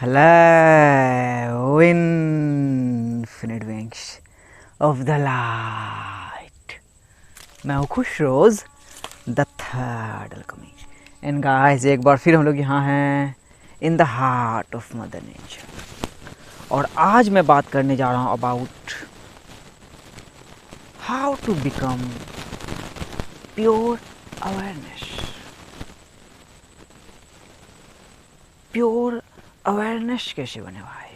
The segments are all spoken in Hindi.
Hello, infinite wings of the light. मैं हूँ खुश रोज़ the third alchemy and guys एक बार फिर हम लोग यहाँ हैं in the heart of mother nature. और आज मैं बात करने जा रहा हूँ about how to become pure awareness. Pure awareness कैसे बने भाई?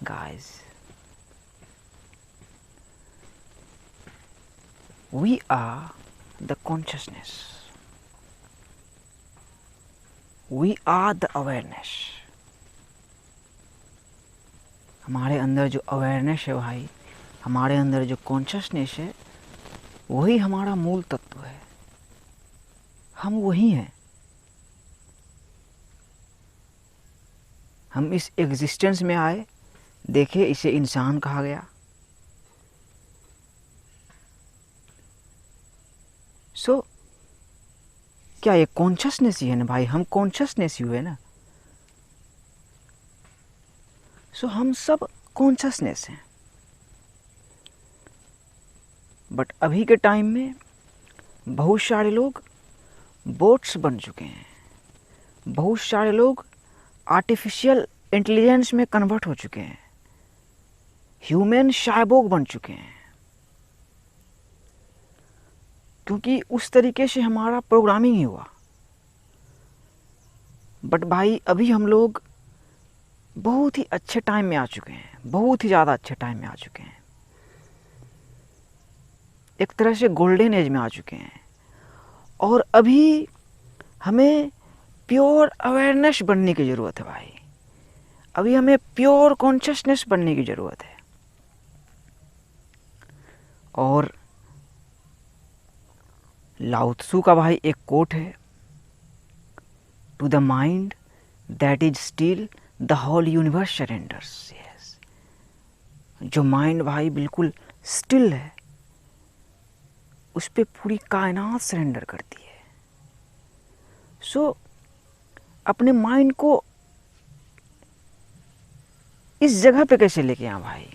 Guys, we are the consciousness, we are the awareness। हमारे अंदर जो अवेयरनेस है भाई, हमारे अंदर जो कॉन्शियसनेस है, वही हमारा मूल तत्व है। हम वही हैं। हम इस एग्जिस्टेंस में आए, देखे इसे इंसान कहा गया। सो क्या ये कॉन्शियसनेस ही है ना भाई? हम कॉन्शियसनेस ही हुए ना। सो हम सब कॉन्शियसनेस हैं। बट अभी के टाइम में बहुत सारे लोग बोट्स बन चुके हैं, बहुत सारे लोग आर्टिफिशियल इंटेलिजेंस में कन्वर्ट हो चुके हैं, ह्यूमन साइबोर्ग बन चुके हैं, क्योंकि उस तरीके से हमारा प्रोग्रामिंग ही हुआ। बट भाई अभी हम लोग बहुत ही अच्छे टाइम में आ चुके हैं, बहुत ही ज़्यादा अच्छे टाइम में आ चुके हैं, एक तरह से गोल्डन एज में आ चुके हैं। और अभी हमें प्योर अवेयरनेस बनने की ज़रूरत है भाई। अभी हमें प्योर कॉन्शियसनेस बनने की ज़रूरत है। और लाओ त्सु का भाई एक कोट है, to the mind that is still the whole universe surrenders. Yes, जो माइंड भाई बिल्कुल स्टिल है, उस पे पूरी कायनात सरेंडर करती है। सो अपने माइंड को इस जगह पे कैसे लेके आए भाई?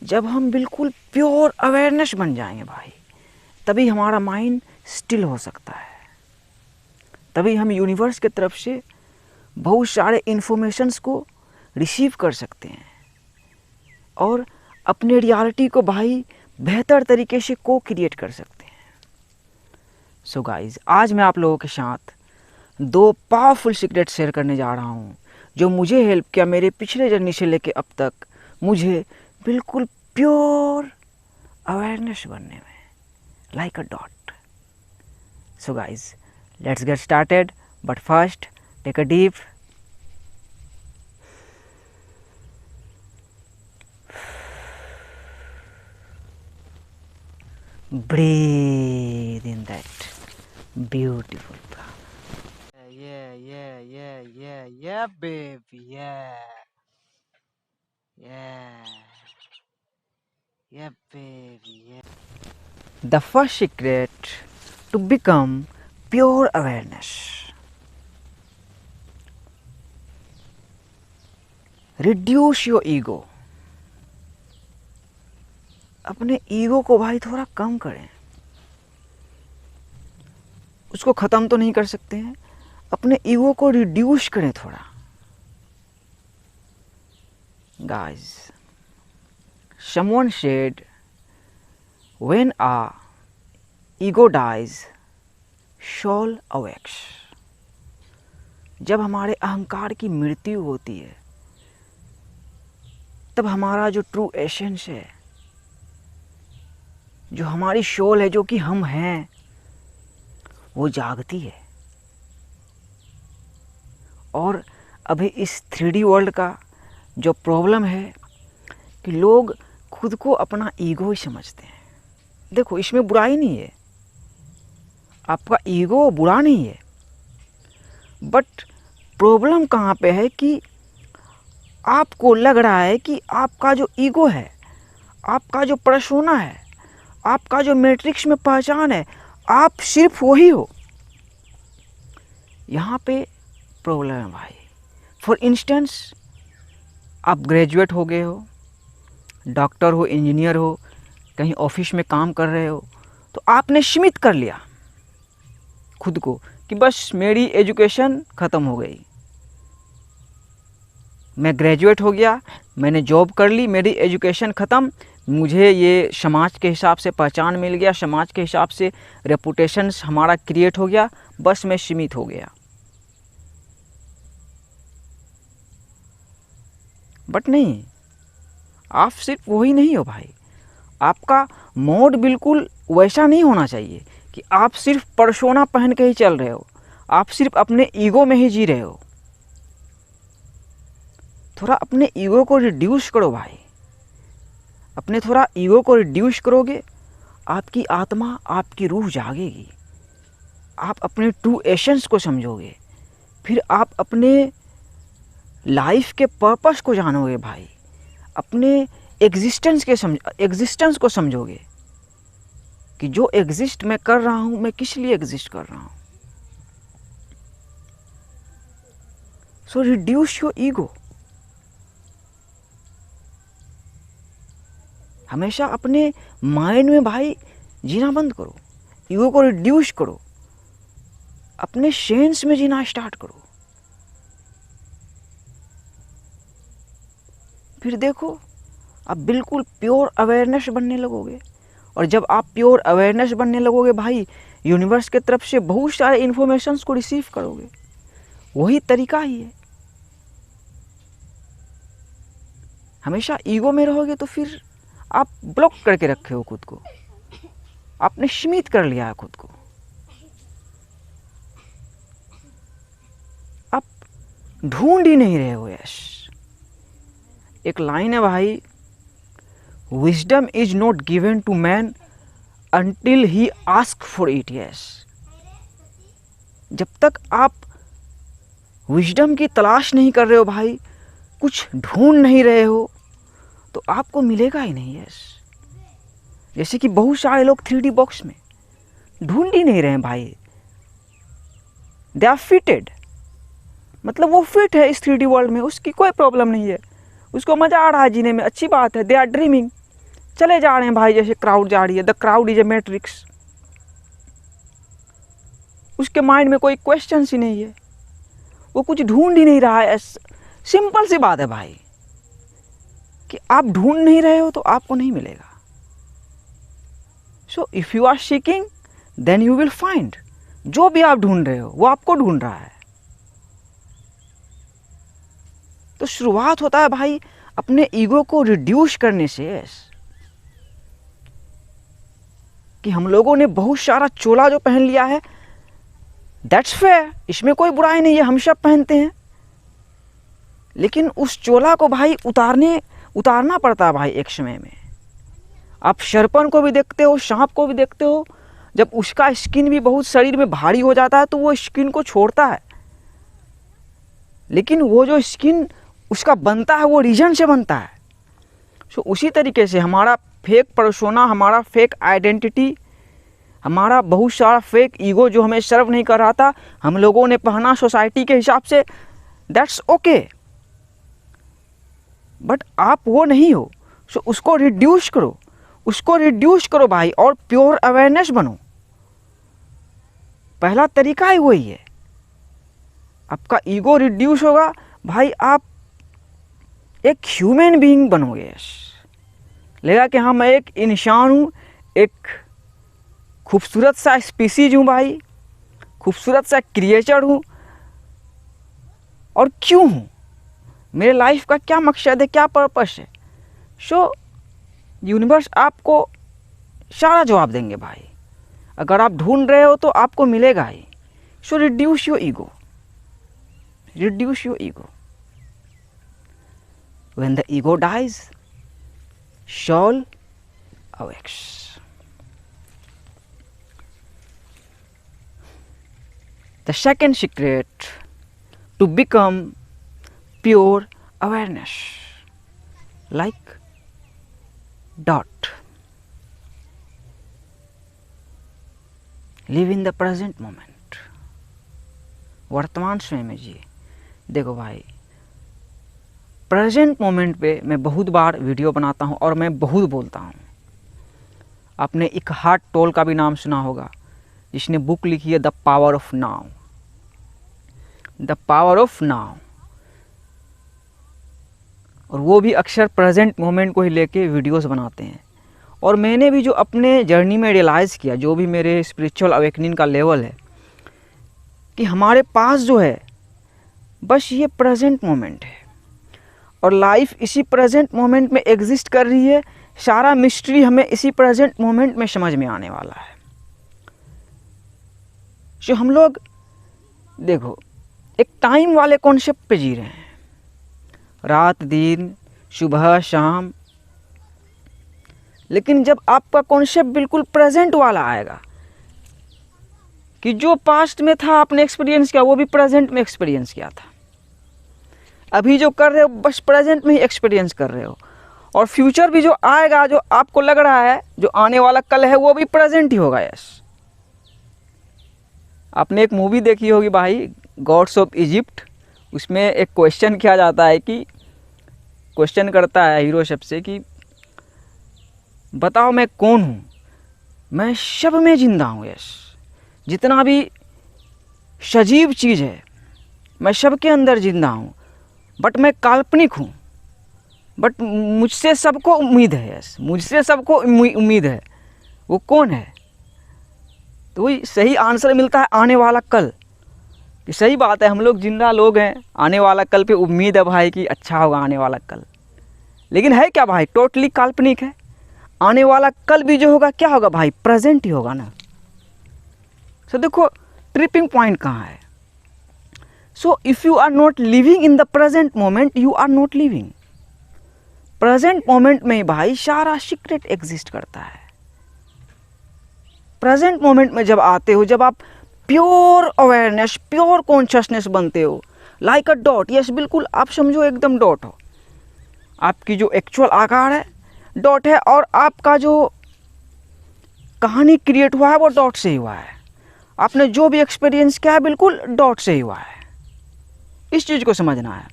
जब हम बिल्कुल प्योर अवेयरनेस बन जाएंगे भाई, तभी हमारा माइंड स्टिल हो सकता है। तभी हम यूनिवर्स के तरफ से बहुत सारे इन्फॉर्मेशंस को रिसीव कर सकते हैं और अपने रियलिटी को भाई बेहतर तरीके से को क्रिएट कर सकते हैं। सो गाइज, आज मैं आप लोगों के साथ दो पावरफुल सीक्रेट शेयर करने जा रहा हूँ, जो मुझे हेल्प किया मेरे पिछले जर्नी से लेके अब तक मुझे बिल्कुल प्योर अवेयरनेस बनने में, like a dot. So guys, let's get started, but first take a deep breathe in that beautiful breath. Yeah, baby, yeah, baby, yeah. The first secret to become pure awareness: reduce your ego। अपने ईगो को भाई थोड़ा कम करें। उसको ख़त्म तो नहीं कर सकते हैं, अपने ईगो को रिड्यूस करें थोड़ा। Guys, someone said when a ego dies, soul awakes। जब हमारे अहंकार की मृत्यु होती है, तब हमारा जो ट्रू एसेंस है, जो हमारी सोल है, जो कि हम हैं, वो जागती है। और अभी इस 3D वर्ल्ड का जो प्रॉब्लम है कि लोग खुद को अपना ईगो ही समझते हैं। देखो, इसमें बुराई नहीं है, आपका ईगो बुरा नहीं है। बट प्रॉब्लम कहाँ पे है कि आपको लग रहा है कि आपका जो ईगो है, आपका जो पर्सोना है, आपका जो मैट्रिक्स में पहचान है, आप सिर्फ वही हो। यहाँ पे प्रॉब्लम है भाई। फॉर इंस्टेंस, आप ग्रेजुएट हो गए हो, डॉक्टर हो, इंजीनियर हो, कहीं ऑफिस में काम कर रहे हो, तो आपने सीमित कर लिया खुद को कि बस मेरी एजुकेशन ख़त्म हो गई, मैं ग्रेजुएट हो गया, मैंने जॉब कर ली, मेरी एजुकेशन ख़त्म, मुझे ये समाज के हिसाब से पहचान मिल गया, समाज के हिसाब से रेपुटेशन हमारा क्रिएट हो गया, बस मैं सीमित हो गया। बट नहीं, आप सिर्फ वही नहीं हो भाई। आपका मोड बिल्कुल वैसा नहीं होना चाहिए कि आप सिर्फ पर्सोना पहन के ही चल रहे हो, आप सिर्फ अपने ईगो में ही जी रहे हो। थोड़ा अपने ईगो को रिड्यूस करो भाई। अपने थोड़ा ईगो को रिड्यूस करोगे, आपकी आत्मा, आपकी रूह जागेगी, आप अपने ट्रू एसेंस को समझोगे, फिर आप अपने लाइफ के पर्पस को जानोगे भाई, अपने एग्जिस्टेंस को समझोगे कि जो एग्जिस्ट मैं कर रहा हूँ, मैं किस लिए एग्जिस्ट कर रहा हूँ। सो रिड्यूस योर ईगो। हमेशा अपने माइंड में भाई जीना बंद करो, ईगो को रिड्यूस करो, अपने सेंस में जीना स्टार्ट करो। फिर देखो, आप बिल्कुल प्योर अवेयरनेस बनने लगोगे। और जब आप प्योर अवेयरनेस बनने लगोगे भाई, यूनिवर्स के तरफ से बहुत सारे इन्फॉर्मेशंस को रिसीव करोगे। वही तरीका ही है। हमेशा ईगो में रहोगे तो फिर आप ब्लॉक करके रखे हो खुद को, आपने सीमित कर लिया है खुद को। आप ढूंढ ही नहीं रहे हो यश। एक लाइन है भाई, wisdom is not given to man until he asks for it. Yes, जब तक आप विजडम की तलाश नहीं कर रहे हो भाई, कुछ ढूंढ नहीं रहे हो, तो आपको मिलेगा ही नहीं। यस, जैसे कि बहुत सारे लोग 3D बॉक्स में ढूंढ ही नहीं रहे हैं भाई, दे आर फिटेड, मतलब वो फिट है इस 3D वर्ल्ड में, उसकी कोई प्रॉब्लम नहीं है, उसको मज़ा आ रहा है जीने में, अच्छी बात है। दे आर ड्रीमिंग, चले जा रहे हैं भाई, जैसे क्राउड जा रही है। The crowd is a matrix. उसके माइंड में कोई क्वेश्चन ही नहीं है, वो कुछ ढूंढ ही नहीं रहा है। सिंपल सी बात है भाई कि आप ढूंढ नहीं रहे हो तो आपको नहीं मिलेगा। So if you are seeking then you will find. जो भी आप ढूंढ रहे हो वो आपको ढूंढ रहा है। तो शुरुआत होता है भाई अपने ईगो को रिड्यूस करने से। कि हम लोगों ने बहुत सारा चोला जो पहन लिया है, दैट्स फेयर, इसमें कोई बुराई नहीं है, हम सब पहनते हैं। लेकिन उस चोला को भाई उतारना पड़ता है भाई एक समय में। आप शरपन को भी देखते हो, सांप को भी देखते हो, जब उसका स्किन भी बहुत शरीर में भारी हो जाता है तो वो स्किन को छोड़ता है। लेकिन वो जो स्किन उसका बनता है वो रीजन से बनता है। सो उसी तरीके से हमारा फेक पर्सोना, हमारा फेक आइडेंटिटी, हमारा बहुत सारा फेक ईगो जो हमें सर्व नहीं कर रहा था, हम लोगों ने पहना सोसाइटी के हिसाब से, दैट्स ओके। बट आप वो नहीं हो। सो उसको रिड्यूस करो, उसको रिड्यूस करो भाई, और प्योर अवेयरनेस बनो। पहला तरीका ही वही है। आपका ईगो रिड्यूस होगा भाई, आप एक ह्यूमन बीइंग बनोगे। लगेगा कि हाँ मैं एक इंसान हूँ, एक खूबसूरत सा स्पीसीज हूँ भाई, खूबसूरत सा क्रिएचर हूँ। और क्यों हूँ, मेरे लाइफ का क्या मकसद है, क्या पर्पस है। सो यूनिवर्स आपको सारा जवाब देंगे भाई। अगर आप ढूंढ रहे हो तो आपको मिलेगा ही। So reduce your ego, reduce your ego. When the ego dies, soul awakes. The second secret to become pure awareness, like dot. Live in the present moment, वर्तमान समय में जिए। देखो भाई, प्रेजेंट मोमेंट पे मैं बहुत बार वीडियो बनाता हूँ और मैं बहुत बोलता हूँ। आपने इकहार्ट टोल का भी नाम सुना होगा, जिसने बुक लिखी है the power of now, the power of now. और वो भी अक्सर प्रेजेंट मोमेंट को ही लेके वीडियोस बनाते हैं। और मैंने भी जो अपने जर्नी में रियलाइज़ किया, जो भी मेरे स्पिरिचुअल अवेकनिंग का लेवल है, कि हमारे पास जो है बस ये प्रेजेंट मोमेंट है और लाइफ इसी प्रेजेंट मोमेंट में एग्जिस्ट कर रही है। सारा मिस्ट्री हमें इसी प्रेजेंट मोमेंट में समझ में आने वाला है। जो हम लोग देखो एक टाइम वाले कॉन्सेप्ट पे जी रहे हैं, रात दिन, सुबह शाम। लेकिन जब आपका कॉन्सेप्ट बिल्कुल प्रेजेंट वाला आएगा, कि जो पास्ट में था आपने एक्सपीरियंस किया, वो भी प्रेजेंट में एक्सपीरियंस किया था, अभी जो कर रहे हो बस प्रेजेंट में ही एक्सपीरियंस कर रहे हो, और फ्यूचर भी जो आएगा, जो आपको लग रहा है जो आने वाला कल है, वो भी प्रेजेंट ही होगा। यस, आपने एक मूवी देखी होगी भाई, गॉड्स ऑफ इजिप्ट। उसमें एक क्वेश्चन किया जाता है कि, क्वेश्चन करता है हीरो सबसे कि बताओ मैं कौन हूँ। मैं सब में जिंदा हूँ। यस, जितना भी सजीव चीज़ है मैं सबके अंदर जिंदा हूँ, बट मैं काल्पनिक हूँ, बट मुझसे सबको उम्मीद है। यस, मुझसे सबको उम्मीद है। वो कौन है? तो वही सही आंसर मिलता है, आने वाला कल। कि सही बात है, हम लोग जिंदा लोग हैं, आने वाला कल पे उम्मीद है भाई कि अच्छा होगा आने वाला कल। लेकिन है क्या भाई? टोटली काल्पनिक है। आने वाला कल भी जो होगा क्या होगा भाई? प्रेजेंट ही होगा ना। सो देखो ट्रिपिंग पॉइंट कहाँ है। So if you are not living in the present moment, you are not living. Present moment में ही भाई सारा सीक्रेट एग्जिस्ट करता है। प्रेजेंट मोमेंट में जब आते हो, जब आप प्योर अवेयरनेस, प्योर कॉन्शियसनेस बनते हो, लाइक अ डॉट। यस, बिल्कुल आप समझो एकदम डॉट हो। आपकी जो एक्चुअल आकार है डॉट है, और आपका जो कहानी क्रिएट हुआ है वो डॉट से ही हुआ है। आपने जो भी एक्सपीरियंस किया है बिल्कुल डॉट से ही हुआ है। इस चीज़ को समझना है।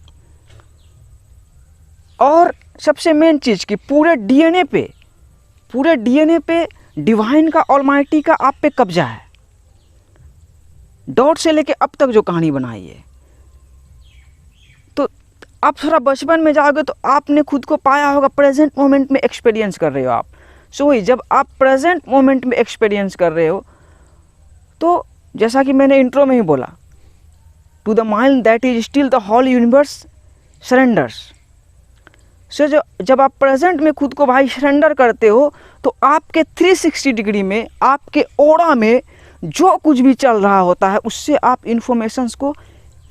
और सबसे मेन चीज़ कि पूरे डीएनए पे डिवाइन का, ऑलमाइटी का आप पे कब्जा है। डॉट से लेके अब तक जो कहानी बनाई है, तो आप थोड़ा बचपन में जाओगे तो आपने खुद को पाया होगा प्रेजेंट मोमेंट में एक्सपीरियंस कर रहे हो आप। सो वही जब आप प्रेजेंट मोमेंट में एक्सपीरियंस कर रहे हो, तो जैसा कि मैंने इंट्रो में ही बोला, to the mind that is still the whole universe surrenders. So जब आप प्रेजेंट में खुद को भाई सरेंडर करते हो, तो आपके 360 डिग्री में, आपके ऑरा में जो कुछ भी चल रहा होता है, उससे आप इन्फॉर्मेशंस को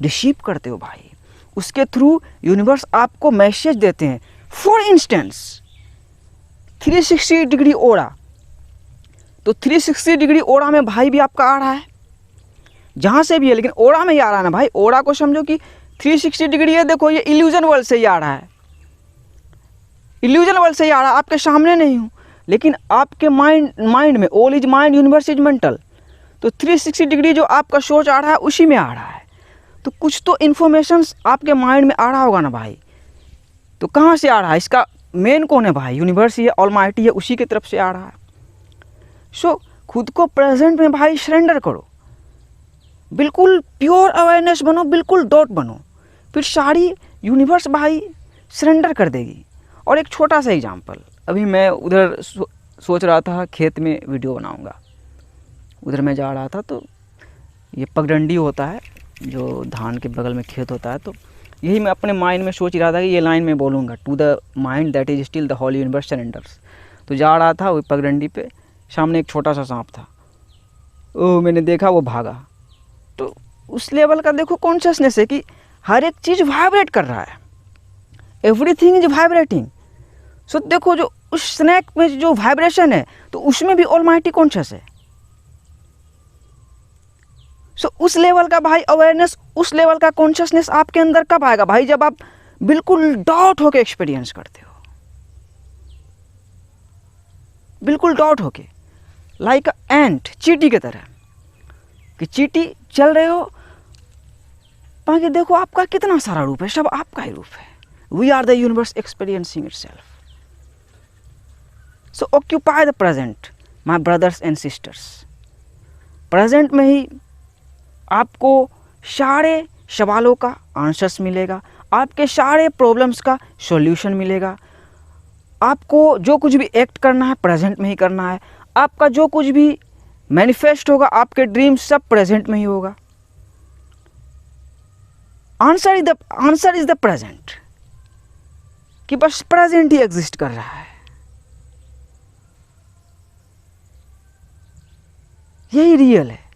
रिसीव करते हो भाई। उसके थ्रू यूनिवर्स आपको मैसेज देते हैं। फॉर इंस्टेंस 360 डिग्री ऑरा, तो 360 डिग्री ऑरा में भाई भी आपका आ रहा है, जहाँ से भी है, लेकिन ऑरा में ही आ रहा है ना भाई। ऑरा को समझो कि 360 डिग्री है। देखो ये इल्यूजन वर्ल्ड से ही आ रहा है, इल्यूजन वर्ल्ड से ही आ रहा है, आपके सामने नहीं हूँ, लेकिन आपके माइंड में, all is mind, universe is mental. तो 360 डिग्री जो आपका सोच आ रहा है उसी में आ रहा है। तो कुछ तो इन्फॉर्मेशंस आपके माइंड में आ रहा होगा ना भाई। तो कहाँ से आ रहा है? इसका मेन कौन है भाई? यूनिवर्स ही है, ऑलमाइटी है, उसी की तरफ से आ रहा है। सो खुद को प्रेजेंट में भाई सरेंडर करो, बिल्कुल प्योर अवेयरनेस बनो, बिल्कुल डॉट बनो, फिर सारी यूनिवर्स भाई सरेंडर कर देगी। और एक छोटा सा एग्जांपल, अभी मैं उधर सोच रहा था खेत में वीडियो बनाऊंगा, उधर मैं जा रहा था, तो ये पगडंडी होता है जो धान के बगल में खेत होता है, तो यही मैं अपने माइंड में सोच रहा था कि ये लाइन में बोलूँगा, to the mind that is still the whole universe surrenders. तो जा रहा था वो पगडंडी पे, सामने एक छोटा सा सांप था, ओ मैंने देखा, वो भागा। तो उस लेवल का देखो कॉन्शियसनेस है कि हर एक चीज़ वाइब्रेट कर रहा है, एवरीथिंग इज वाइब्रेटिंग। सो देखो जो उस स्नैक में जो वाइब्रेशन है, तो उसमें भी ऑलमाइटी कॉन्शियस है। सो उस लेवल का भाई अवेयरनेस, उस लेवल का कॉन्शियसनेस आपके अंदर कब आएगा भाई? जब आप बिल्कुल डॉट होके एक्सपीरियंस करते हो, बिल्कुल डॉट होके, लाइक एंट, चींटी की तरह। कि चींटी चल रहे हो, बाकी देखो आपका कितना सारा रूप है, सब आपका ही रूप है। We are the universe experiencing itself. So occupy the present my brothers and sisters. Present में ही आपको सारे सवालों का आंसर्स मिलेगा, आपके सारे प्रॉब्लम्स का सॉल्यूशन मिलेगा। आपको जो कुछ भी एक्ट करना है प्रेजेंट में ही करना है। आपका जो कुछ भी मैनिफेस्ट होगा, आपके ड्रीम्स सब प्रेजेंट में ही होगा। आंसर इज द प्रेजेंट, कि बस प्रेजेंट ही एग्जिस्ट कर रहा है। यही रियल है।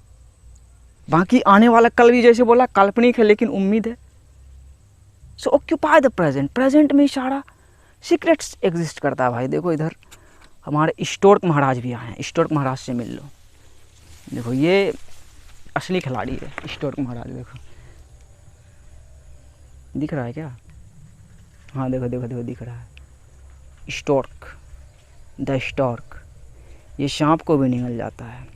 बाकी आने वाला कल भी जैसे बोला काल्पनिक है, लेकिन उम्मीद है। सो ऑक्यूपाई द प्रेजेंट। प्रेजेंट में ही सारा सीक्रेट्स एग्जिस्ट करता है भाई। देखो इधर हमारे स्टोर्क महाराज भी आए हैं, स्टोर्क महाराज से मिल लो। देखो ये असली खिलाड़ी है स्टोर्क महाराज। देखो दिख रहा है क्या? हाँ देखो देखो देखो दिख रहा है। Stork, the Stork. ये सांप को भी निगल जाता है।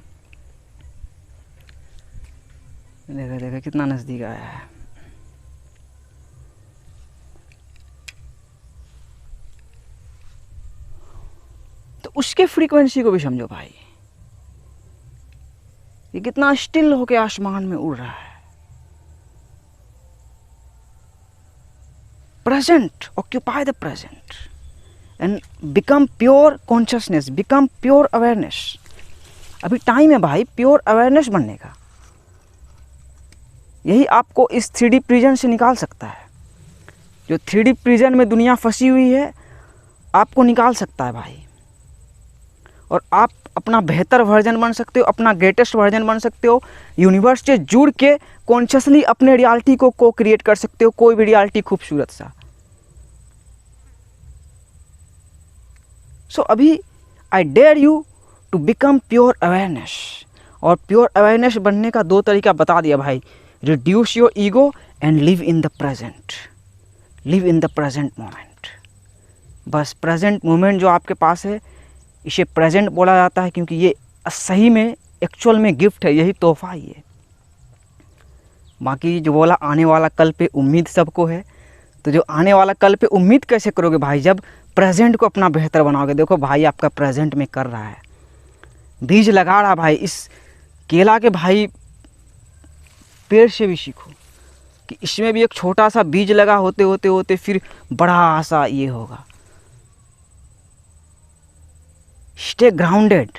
देखो देखो कितना नज़दीक आया है। तो उसके फ्रीक्वेंसी को भी समझो भाई, ये कितना स्टिल होके आसमान में उड़ रहा है। Present, occupy the present and become pure consciousness, become pure awareness. अभी टाइम है भाई प्योर अवेयरनेस बनने का। यही आपको इस 3D प्रिजन से निकाल सकता है। जो 3D प्रिजन में दुनिया फंसी हुई है, आपको निकाल सकता है भाई। और आप अपना बेहतर वर्जन बन सकते हो, अपना ग्रेटेस्ट वर्जन बन सकते हो। यूनिवर्स से जुड़ के कॉन्शियसली अपने रियलिटी को को क्रिएट कर सकते हो, कोई भी रियलिटी खूबसूरत सा। सो अभी I dare you to become pure awareness. और प्योर अवेयरनेस बनने का 2 तरीका बता दिया भाई। Reduce your ego and live in the present. Live in the present moment. बस प्रेजेंट मोमेंट जो आपके पास है, इसे प्रेजेंट बोला जाता है क्योंकि ये सही में एक्चुअल में गिफ्ट है, यही तोहफा ही है। बाकी जो बोला आने वाला कल पे उम्मीद सबको है, तो जो आने वाला कल पे उम्मीद कैसे करोगे भाई? जब प्रेजेंट को अपना बेहतर बनाओगे। देखो भाई आपका प्रेजेंट में कर रहा है, बीज लगा रहा भाई। इस केला के भाई पेड़ से भी सीखो कि इसमें भी एक छोटा सा बीज लगा, होते होते होते फिर बड़ा सा ये होगा। स्टे ग्राउंडेड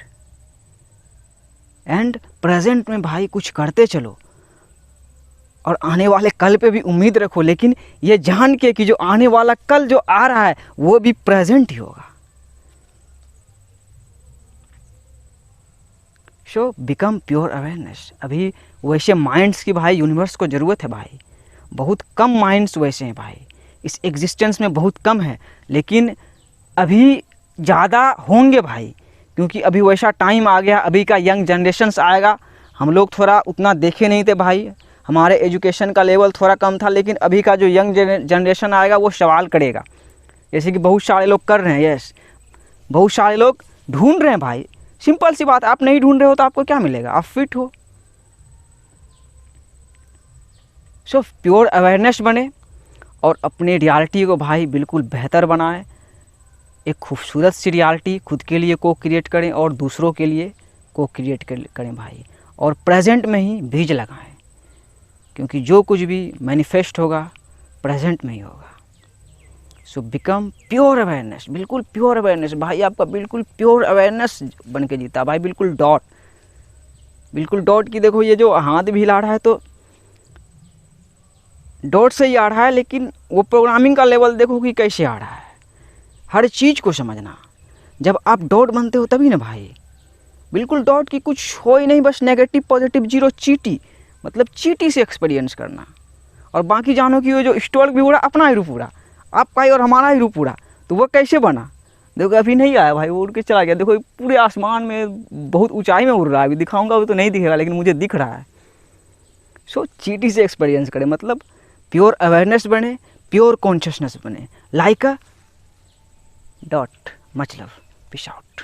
एंड प्रेजेंट में भाई कुछ करते चलो, और आने वाले कल पे भी उम्मीद रखो, लेकिन ये जान के कि जो आने वाला कल जो आ रहा है वो भी प्रेजेंट ही होगा। So become pure awareness. अभी वैसे माइंड्स की भाई यूनिवर्स को ज़रूरत है भाई। बहुत कम माइंड्स वैसे हैं भाई, इस एग्जिस्टेंस में बहुत कम है, लेकिन अभी ज़्यादा होंगे भाई, क्योंकि अभी वैसा टाइम आ गया। अभी का यंग जनरेशन्स आएगा। हम लोग थोड़ा उतना देखे नहीं थे भाई, हमारे एजुकेशन का लेवल थोड़ा कम था, लेकिन अभी का जो यंग जनरेशन आएगा वो सवाल करेगा। जैसे कि बहुत सारे लोग कर रहे हैं। यस, बहुत सारे लोग ढूंढ रहे हैं भाई। सिंपल सी बात, आप नहीं ढूंढ रहे हो तो आपको क्या मिलेगा? आप फिट हो। सो प्योर अवेयरनेस बने और अपने रियलिटी को भाई बिल्कुल बेहतर बनाएं। एक खूबसूरत सी रियलिटी खुद के लिए को क्रिएट करें और दूसरों के लिए को क्रिएट करें भाई। और प्रेजेंट में ही बीज लगाएं, क्योंकि जो कुछ भी मैनिफेस्ट होगा प्रेजेंट में ही होगा। सो बिकम प्योर अवेयरनेस, बिल्कुल प्योर अवेयरनेस भाई। आपका बिल्कुल प्योर अवेयरनेस बन के जीता भाई, बिल्कुल डॉट, बिल्कुल डॉट की। देखो ये जो हाथ भी हिला रहा है तो डॉट से ही आ रहा है, लेकिन वो प्रोग्रामिंग का लेवल देखो कि कैसे आ रहा है। हर चीज़ को समझना। जब आप डॉट बनते हो तभी ना भाई, बिल्कुल डॉट की कुछ हो ही नहीं, बस नेगेटिव पॉजिटिव जीरो चीटी, मतलब चीटी से एक्सपीरियंस करना। और बाकी जानो कि वो जो स्टोर्क भी उड़ा अपना ही रूप उड़ा, आपका ही और हमारा ही रूप उड़ा, तो वो कैसे बना? देखो अभी नहीं आया भाई, वो उड़ के चला गया। देखो पूरे आसमान में बहुत ऊंचाई में उड़ रहा है। अभी दिखाऊंगा वो तो नहीं दिखेगा, लेकिन मुझे दिख रहा है। सो चीटी से एक्सपीरियंस करें, मतलब प्योर अवेयरनेस बने, प्योर कॉन्शियसनेस बने, like a dot. Much love, peace out.